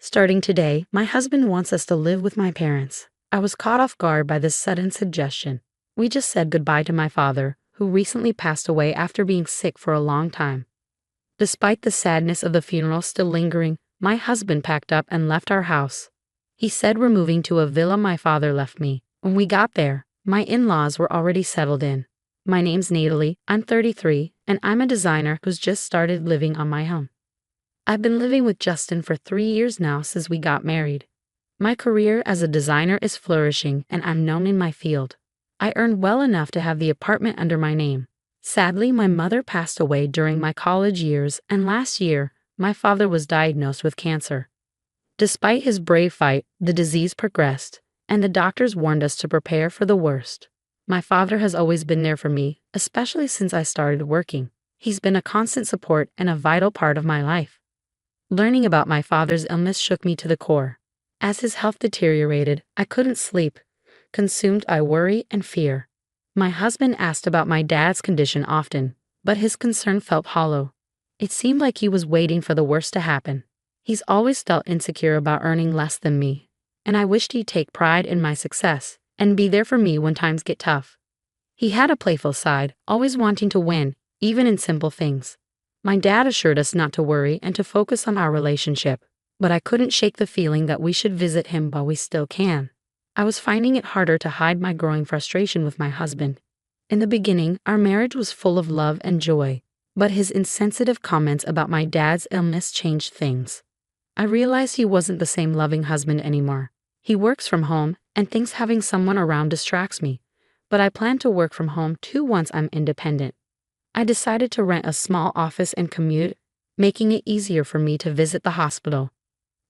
Starting today, my husband wants us to live with my parents. I was caught off guard by this sudden suggestion. We just said goodbye to my father, who recently passed away after being sick for a long time. Despite the sadness of the funeral still lingering, my husband packed up and left our house. He said we're moving to a villa my father left me. When we got there, my in-laws were already settled in. My name's Natalie, I'm 33, and I'm a designer who's just started living on my own. I've been living with Justin for 3 years now since we got married. My career as a designer is flourishing and I'm known in my field. I earned well enough to have the apartment under my name. Sadly, my mother passed away during my college years, and last year, my father was diagnosed with cancer. Despite his brave fight, the disease progressed, and the doctors warned us to prepare for the worst. My father has always been there for me, especially since I started working. He's been a constant support and a vital part of my life. Learning about my father's illness shook me to the core. As his health deteriorated, I couldn't sleep, consumed by worry and fear. My husband asked about my dad's condition often, but his concern felt hollow. It seemed like he was waiting for the worst to happen. He's always felt insecure about earning less than me, and I wished he'd take pride in my success and be there for me when times get tough. He had a playful side, always wanting to win, even in simple things. My dad assured us not to worry and to focus on our relationship, but I couldn't shake the feeling that we should visit him while we still can. I was finding it harder to hide my growing frustration with my husband. In the beginning, our marriage was full of love and joy, but his insensitive comments about my dad's illness changed things. I realized he wasn't the same loving husband anymore. He works from home and thinks having someone around distracts me, but I plan to work from home too once I'm independent. I decided to rent a small office and commute, making it easier for me to visit the hospital.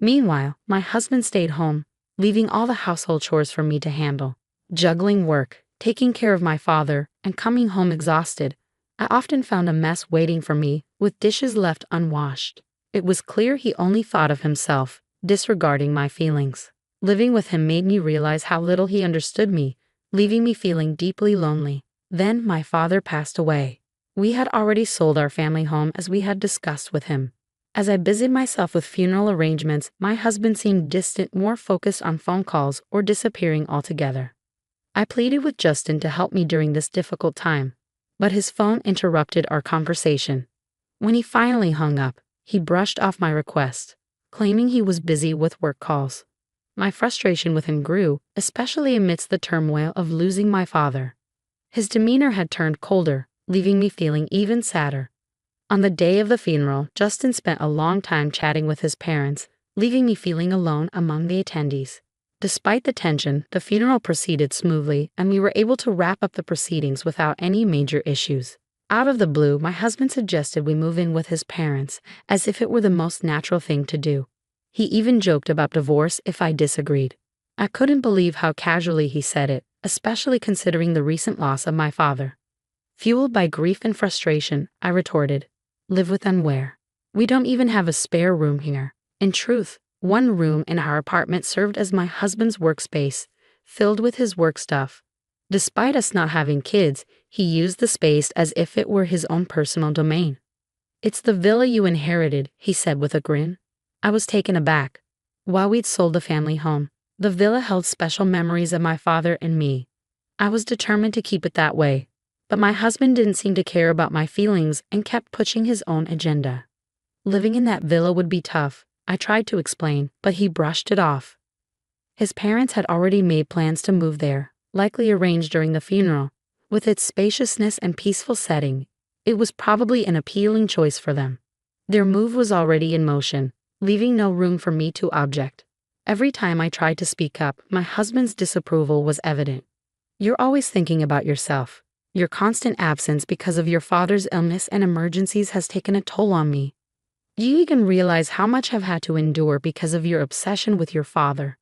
Meanwhile, my husband stayed home, leaving all the household chores for me to handle. Juggling work, taking care of my father, and coming home exhausted, I often found a mess waiting for me, with dishes left unwashed. It was clear he only thought of himself, disregarding my feelings. Living with him made me realize how little he understood me, leaving me feeling deeply lonely. Then my father passed away. We had already sold our family home as we had discussed with him. As I busied myself with funeral arrangements, my husband seemed distant, more focused on phone calls or disappearing altogether. I pleaded with Justin to help me during this difficult time, but his phone interrupted our conversation. When he finally hung up, he brushed off my request, claiming he was busy with work calls. My frustration with him grew, especially amidst the turmoil of losing my father. His demeanor had turned colder, leaving me feeling even sadder. On the day of the funeral, Justin spent a long time chatting with his parents, leaving me feeling alone among the attendees. Despite the tension, the funeral proceeded smoothly, and we were able to wrap up the proceedings without any major issues. Out of the blue, my husband suggested we move in with his parents, as if it were the most natural thing to do. He even joked about divorce if I disagreed. I couldn't believe how casually he said it, especially considering the recent loss of my father. Fueled by grief and frustration, I retorted, "Live with them where? We don't even have a spare room here." In truth, one room in our apartment served as my husband's workspace, filled with his work stuff. Despite us not having kids, he used the space as if it were his own personal domain. "It's the villa you inherited," he said with a grin. I was taken aback. While we'd sold the family home, the villa held special memories of my father and me. I was determined to keep it that way, but my husband didn't seem to care about my feelings and kept pushing his own agenda. Living in that villa would be tough, I tried to explain, but he brushed it off. His parents had already made plans to move there, likely arranged during the funeral. With its spaciousness and peaceful setting, it was probably an appealing choice for them. Their move was already in motion, leaving no room for me to object. Every time I tried to speak up, my husband's disapproval was evident. "You're always thinking about yourself. Your constant absence because of your father's illness and emergencies has taken a toll on me. Do you even realize how much I've had to endure because of your obsession with your father?"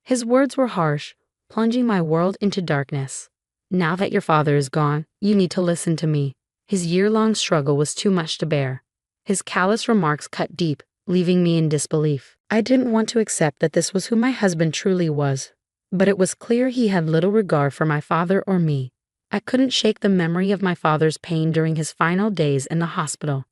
His words were harsh, plunging my world into darkness. "Now that your father is gone, you need to listen to me." His year-long struggle was too much to bear. His callous remarks cut deep, leaving me in disbelief. I didn't want to accept that this was who my husband truly was, but it was clear he had little regard for my father or me. I couldn't shake the memory of my father's pain during his final days in the hospital.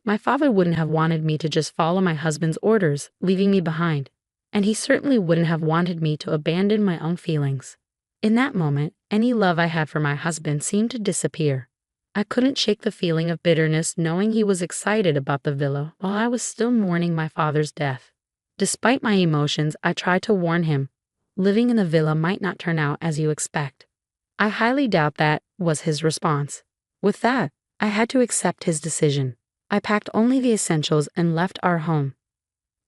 My father wouldn't have wanted me to just follow my husband's orders, leaving me behind. And he certainly wouldn't have wanted me to abandon my own feelings. In that moment, any love I had for my husband seemed to disappear. I couldn't shake the feeling of bitterness knowing he was excited about the villa while I was still mourning my father's death. Despite my emotions, I tried to warn him. Living in the villa might not turn out as you expect. I highly doubt that, was his response. With that, I had to accept his decision. I packed only the essentials and left our home.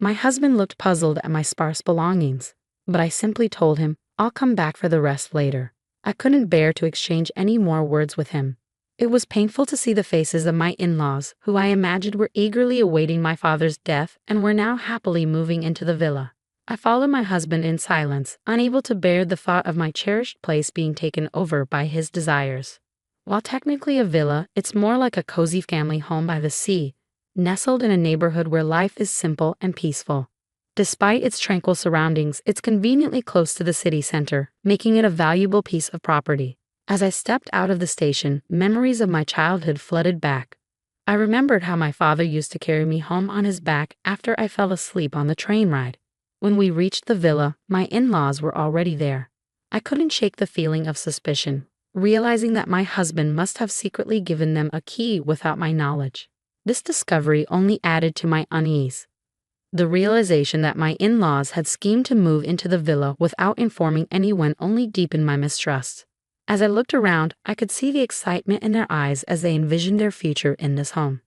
My husband looked puzzled at my sparse belongings, but I simply told him, I'll come back for the rest later. I couldn't bear to exchange any more words with him. It was painful to see the faces of my in-laws, who I imagined were eagerly awaiting my father's death and were now happily moving into the villa. I followed my husband in silence, unable to bear the thought of my cherished place being taken over by his desires. While technically a villa, it's more like a cozy family home by the sea, nestled in a neighborhood where life is simple and peaceful. Despite its tranquil surroundings, it's conveniently close to the city center, making it a valuable piece of property. As I stepped out of the station, memories of my childhood flooded back. I remembered how my father used to carry me home on his back after I fell asleep on the train ride. When we reached the villa, my in-laws were already there. I couldn't shake the feeling of suspicion, realizing that my husband must have secretly given them a key without my knowledge. This discovery only added to my unease. The realization that my in-laws had schemed to move into the villa without informing anyone only deepened my mistrust. As I looked around, I could see the excitement in their eyes as they envisioned their future in this home.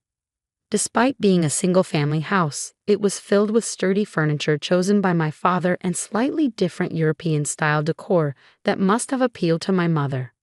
Despite being a single-family house, it was filled with sturdy furniture chosen by my father and slightly different European-style decor that must have appealed to my mother.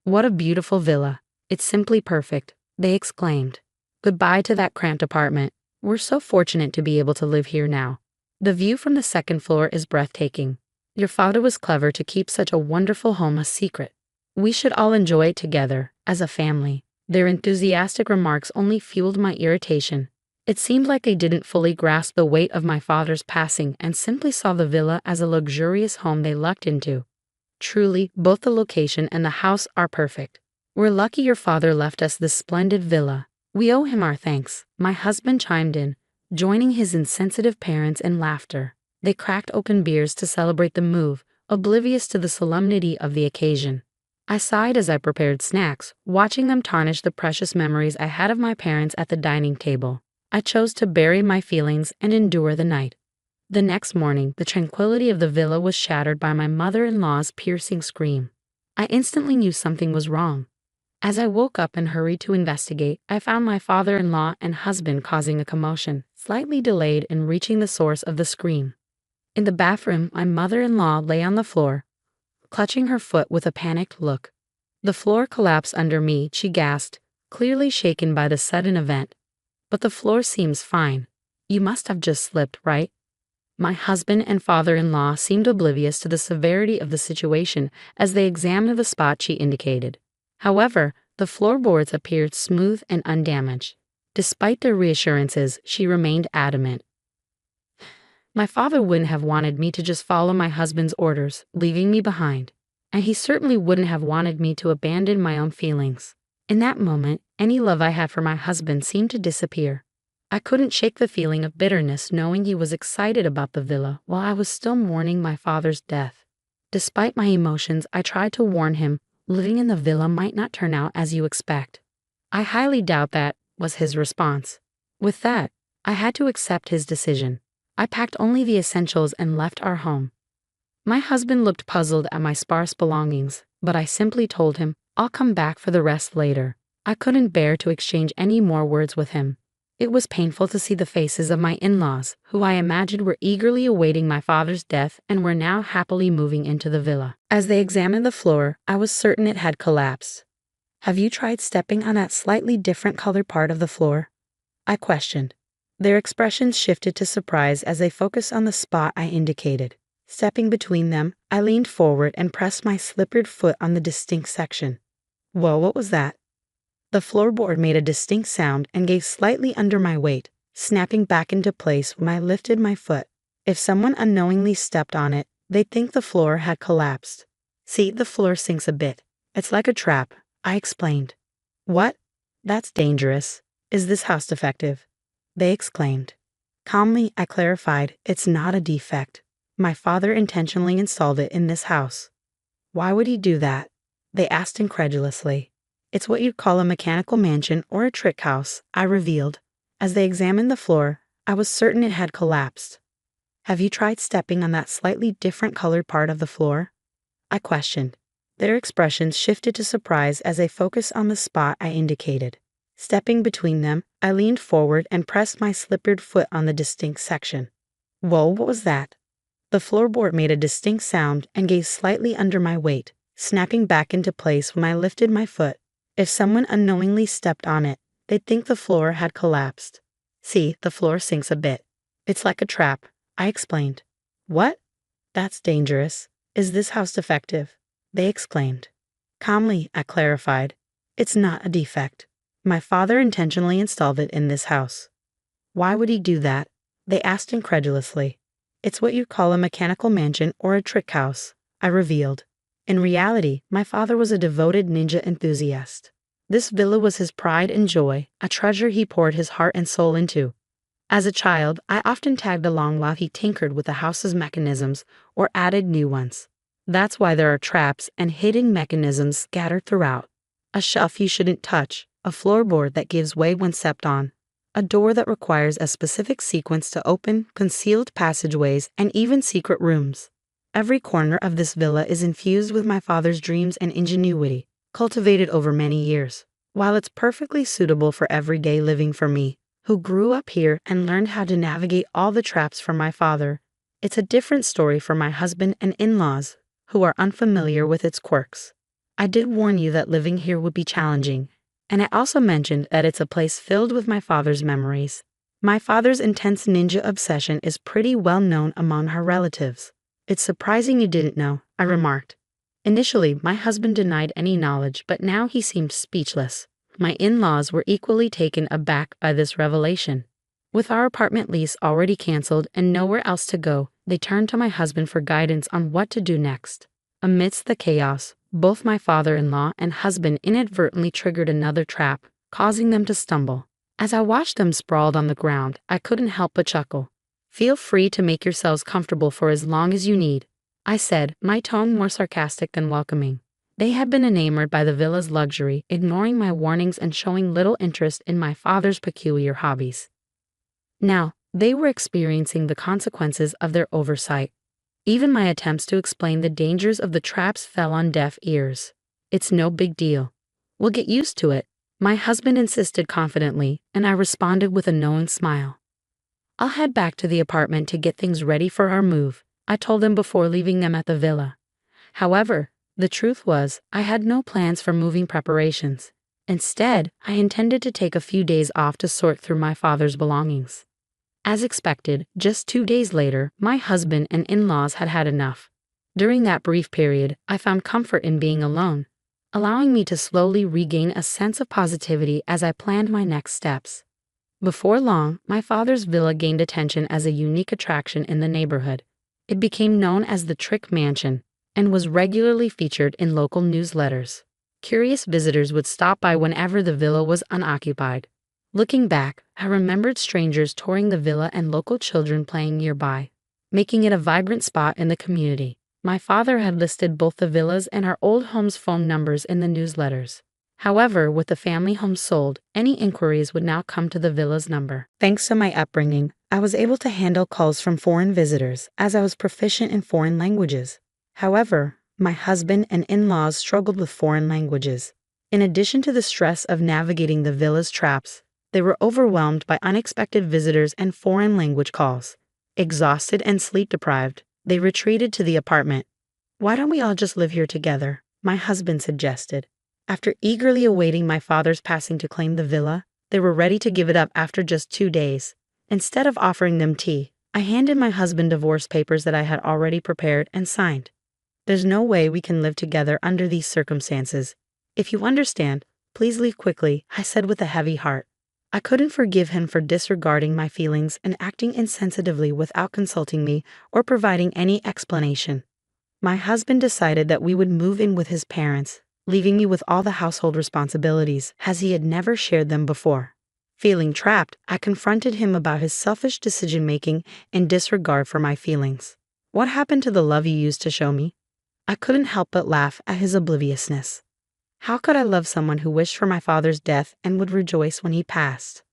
"What a beautiful villa. It's simply perfect," they exclaimed. "Goodbye to that cramped apartment. We're so fortunate to be able to live here now. The view from the second floor is breathtaking. Your father was clever to keep such a wonderful home a secret. We should all enjoy it together, as a family." Their enthusiastic remarks only fueled my irritation. It seemed like they didn't fully grasp the weight of my father's passing and simply saw the villa as a luxurious home they lucked into. Truly, both the location and the house are perfect. "We're lucky your father left us this splendid villa. We owe him our thanks," my husband chimed in, joining his insensitive parents in laughter. They cracked open beers to celebrate the move, oblivious to the solemnity of the occasion. I sighed as I prepared snacks, watching them tarnish the precious memories I had of my parents at the dining table. I chose to bury my feelings and endure the night. The next morning, the tranquility of the villa was shattered by my mother-in-law's piercing scream. I instantly knew something was wrong. As I woke up and hurried to investigate, I found my father-in-law and husband causing a commotion, slightly delayed in reaching the source of the scream. In the bathroom, my mother-in-law lay on the floor, clutching her foot with a panicked look. "The floor collapsed under me," she gasped, clearly shaken by the sudden event. "But the floor seems fine. You must have just slipped, right?" My husband and father-in-law seemed oblivious to the severity of the situation as they examined the spot she indicated. However, the floorboards appeared smooth and undamaged. Despite their reassurances, she remained adamant. "My father wouldn't have wanted me to just follow my husband's orders, leaving me behind. And he certainly wouldn't have wanted me to abandon my own feelings." In that moment, any love I had for my husband seemed to disappear. I couldn't shake the feeling of bitterness knowing he was excited about the villa while I was still mourning my father's death. Despite my emotions, I tried to warn him, living in the villa might not turn out as you expect. "I highly doubt that," was his response. With that, I had to accept his decision. I packed only the essentials and left our home. My husband looked puzzled at my sparse belongings, but I simply told him, I'll come back for the rest later. I couldn't bear to exchange any more words with him. It was painful to see the faces of my in-laws, who I imagined were eagerly awaiting my father's death and were now happily moving into the villa. As they examined the floor, I was certain it had collapsed. "Have you tried stepping on that slightly different colored part of the floor?" I questioned. Their expressions shifted to surprise as they focused on the spot I indicated. Stepping between them, I leaned forward and pressed my slippered foot on the distinct section. Whoa, what was that? The floorboard made a distinct sound and gave slightly under my weight, snapping back into place when I lifted my foot. If someone unknowingly stepped on it, they'd think the floor had collapsed. "See, the floor sinks a bit. It's like a trap," I explained. "What? That's dangerous. Is this house defective?" they exclaimed. Calmly, I clarified, it's not a defect. My father intentionally installed it in this house. Why would he do that? They asked incredulously. It's what you'd call a mechanical mansion or a trick house, I revealed. As they examined the floor, I was certain it had collapsed. Have you tried stepping on that slightly different colored part of the floor? I questioned. Their expressions shifted to surprise as they focused on the spot I indicated. Stepping between them, I leaned forward and pressed my slippered foot on the distinct section. Whoa, what was that? The floorboard made a distinct sound and gave slightly under my weight, snapping back into place when I lifted my foot. If someone unknowingly stepped on it, they'd think the floor had collapsed. See, the floor sinks a bit. It's like a trap, I explained. What? That's dangerous. Is this house defective? They exclaimed. Calmly, I clarified. It's not a defect. My father intentionally installed it in this house. Why would he do that? They asked incredulously. It's what you call a mechanical mansion or a trick house, I revealed. In reality, my father was a devoted ninja enthusiast. This villa was his pride and joy, a treasure he poured his heart and soul into. As a child, I often tagged along while he tinkered with the house's mechanisms or added new ones. That's why there are traps and hidden mechanisms scattered throughout. A shelf you shouldn't touch, a floorboard that gives way when stepped on, a door that requires a specific sequence to open, concealed passageways, and even secret rooms. Every corner of this villa is infused with my father's dreams and ingenuity, cultivated over many years. While it's perfectly suitable for everyday living for me, who grew up here and learned how to navigate all the traps from my father, it's a different story for my husband and in-laws, who are unfamiliar with its quirks. I did warn you that living here would be challenging, and I also mentioned that it's a place filled with my father's memories. My father's intense ninja obsession is pretty well known among her relatives. It's surprising you didn't know, I remarked. Initially, my husband denied any knowledge, but now he seemed speechless. My in-laws were equally taken aback by this revelation. With our apartment lease already canceled and nowhere else to go, they turned to my husband for guidance on what to do next. Amidst the chaos, both my father-in-law and husband inadvertently triggered another trap, causing them to stumble. As I watched them sprawled on the ground, I couldn't help but chuckle. Feel free to make yourselves comfortable for as long as you need, I said, my tone more sarcastic than welcoming. They had been enamored by the villa's luxury, ignoring my warnings and showing little interest in my father's peculiar hobbies. Now, they were experiencing the consequences of their oversight. Even my attempts to explain the dangers of the traps fell on deaf ears. It's no big deal. We'll get used to it, my husband insisted confidently, and I responded with a knowing smile. I'll head back to the apartment to get things ready for our move, I told them before leaving them at the villa. However, the truth was, I had no plans for moving preparations. Instead, I intended to take a few days off to sort through my father's belongings. As expected, just 2 days later, my husband and in-laws had had enough. During that brief period, I found comfort in being alone, allowing me to slowly regain a sense of positivity as I planned my next steps. Before long, my father's villa gained attention as a unique attraction in the neighborhood. It became known as the Trick Mansion and was regularly featured in local newsletters. Curious visitors would stop by whenever the villa was unoccupied. Looking back, I remembered strangers touring the villa and local children playing nearby, making it a vibrant spot in the community. My father had listed both the villas and our old home's phone numbers in the newsletters. However, with the family home sold, any inquiries would now come to the villa's number. Thanks to my upbringing, I was able to handle calls from foreign visitors as I was proficient in foreign languages. However, my husband and in-laws struggled with foreign languages. In addition to the stress of navigating the villa's traps, they were overwhelmed by unexpected visitors and foreign language calls. Exhausted and sleep-deprived, they retreated to the apartment. Why don't we all just live here together? My husband suggested. After eagerly awaiting my father's passing to claim the villa, they were ready to give it up after just 2 days. Instead of offering them tea, I handed my husband divorce papers that I had already prepared and signed. There's no way we can live together under these circumstances. If you understand, please leave quickly, I said with a heavy heart. I couldn't forgive him for disregarding my feelings and acting insensitively without consulting me or providing any explanation. My husband decided that we would move in with his parents, leaving me with all the household responsibilities, as he had never shared them before. Feeling trapped, I confronted him about his selfish decision-making and disregard for my feelings. What happened to the love you used to show me? I couldn't help but laugh at his obliviousness. How could I love someone who wished for my father's death and would rejoice when he passed?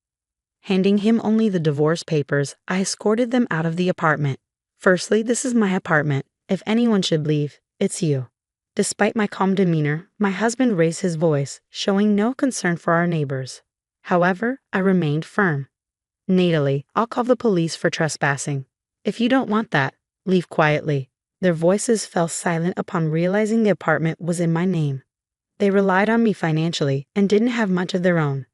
Handing him only the divorce papers, I escorted them out of the apartment. Firstly, this is my apartment. If anyone should leave, it's you. Despite my calm demeanor, my husband raised his voice, showing no concern for our neighbors. However, I remained firm. Natally, I'll call the police for trespassing. If you don't want that, leave quietly. Their voices fell silent upon realizing the apartment was in my name. They relied on me financially and didn't have much of their own.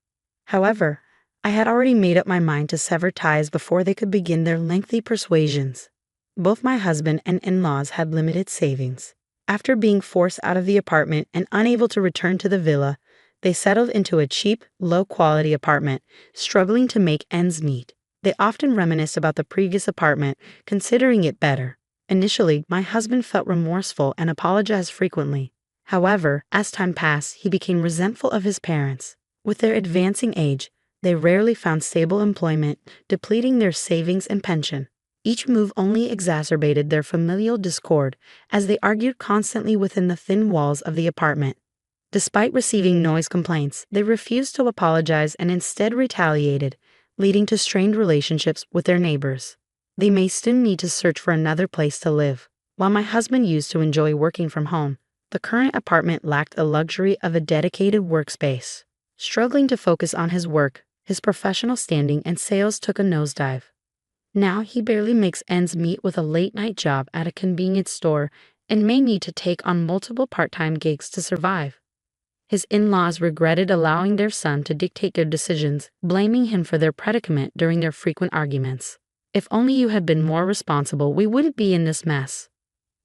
However, I had already made up my mind to sever ties before they could begin their lengthy persuasions. Both my husband and in-laws had limited savings. After being forced out of the apartment and unable to return to the villa, they settled into a cheap, low-quality apartment, struggling to make ends meet. They often reminisced about the previous apartment, considering it better. Initially, my husband felt remorseful and apologized frequently. However, as time passed, he became resentful of his parents. With their advancing age, they rarely found stable employment, depleting their savings and pension. Each move only exacerbated their familial discord, as they argued constantly within the thin walls of the apartment. Despite receiving noise complaints, they refused to apologize and instead retaliated, leading to strained relationships with their neighbors. They may soon need to search for another place to live. While my husband used to enjoy working from home, the current apartment lacked the luxury of a dedicated workspace. Struggling to focus on his work, his professional standing and sales took a nosedive. Now he barely makes ends meet with a late-night job at a convenience store and may need to take on multiple part-time gigs to survive. His in-laws regretted allowing their son to dictate their decisions, blaming him for their predicament during their frequent arguments. If only you had been more responsible, we wouldn't be in this mess.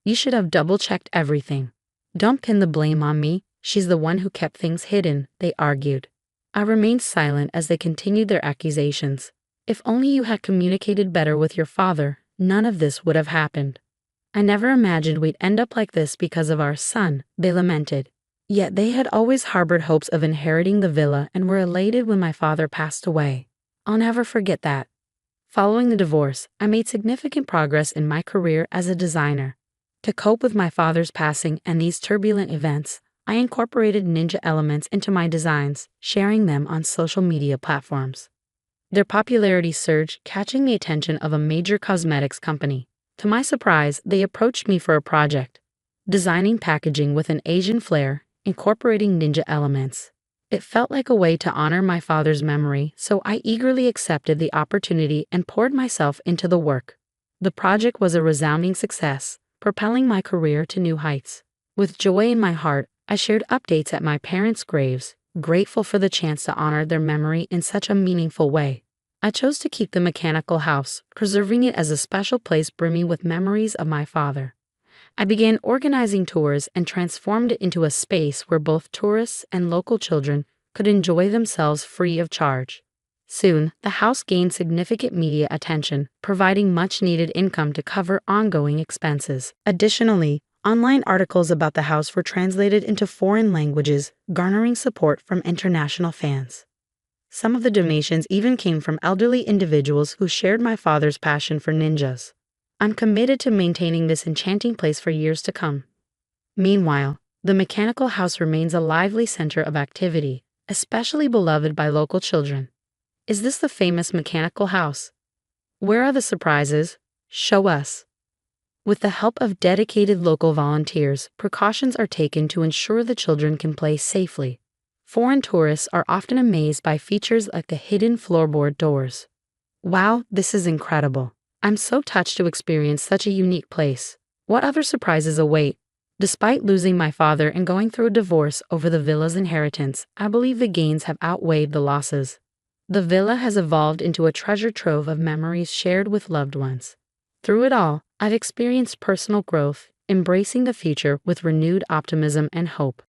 You should have double-checked everything. Don't pin the blame on me. She's the one who kept things hidden, they argued. I remained silent as they continued their accusations. If only you had communicated better with your father, none of this would have happened. I never imagined we'd end up like this because of our son, they lamented. Yet they had always harbored hopes of inheriting the villa and were elated when my father passed away. I'll never forget that. Following the divorce, I made significant progress in my career as a designer. To cope with my father's passing and these turbulent events, I incorporated ninja elements into my designs, sharing them on social media platforms. Their popularity surged, catching the attention of a major cosmetics company. To my surprise, they approached me for a project, designing packaging with an Asian flair, incorporating ninja elements. It felt like a way to honor my father's memory, so I eagerly accepted the opportunity and poured myself into the work. The project was a resounding success, propelling my career to new heights. With joy in my heart, I shared updates at my parents' graves, grateful for the chance to honor their memory in such a meaningful way. I chose to keep the mechanical house, preserving it as a special place brimming with memories of my father. I began organizing tours and transformed it into a space where both tourists and local children could enjoy themselves free of charge. Soon, the house gained significant media attention, providing much-needed income to cover ongoing expenses. Additionally, online articles about the house were translated into foreign languages, garnering support from international fans. Some of the donations even came from elderly individuals who shared my father's passion for ninjas. I'm committed to maintaining this enchanting place for years to come. Meanwhile, the mechanical house remains a lively center of activity, especially beloved by local children. Is this the famous mechanical house? Where are the surprises? Show us. With the help of dedicated local volunteers, precautions are taken to ensure the children can play safely. Foreign tourists are often amazed by features like the hidden floorboard doors. Wow, this is incredible. I'm so touched to experience such a unique place. What other surprises await? Despite losing my father and going through a divorce over the villa's inheritance, I believe the gains have outweighed the losses. The villa has evolved into a treasure trove of memories shared with loved ones. Through it all, I've experienced personal growth, embracing the future with renewed optimism and hope.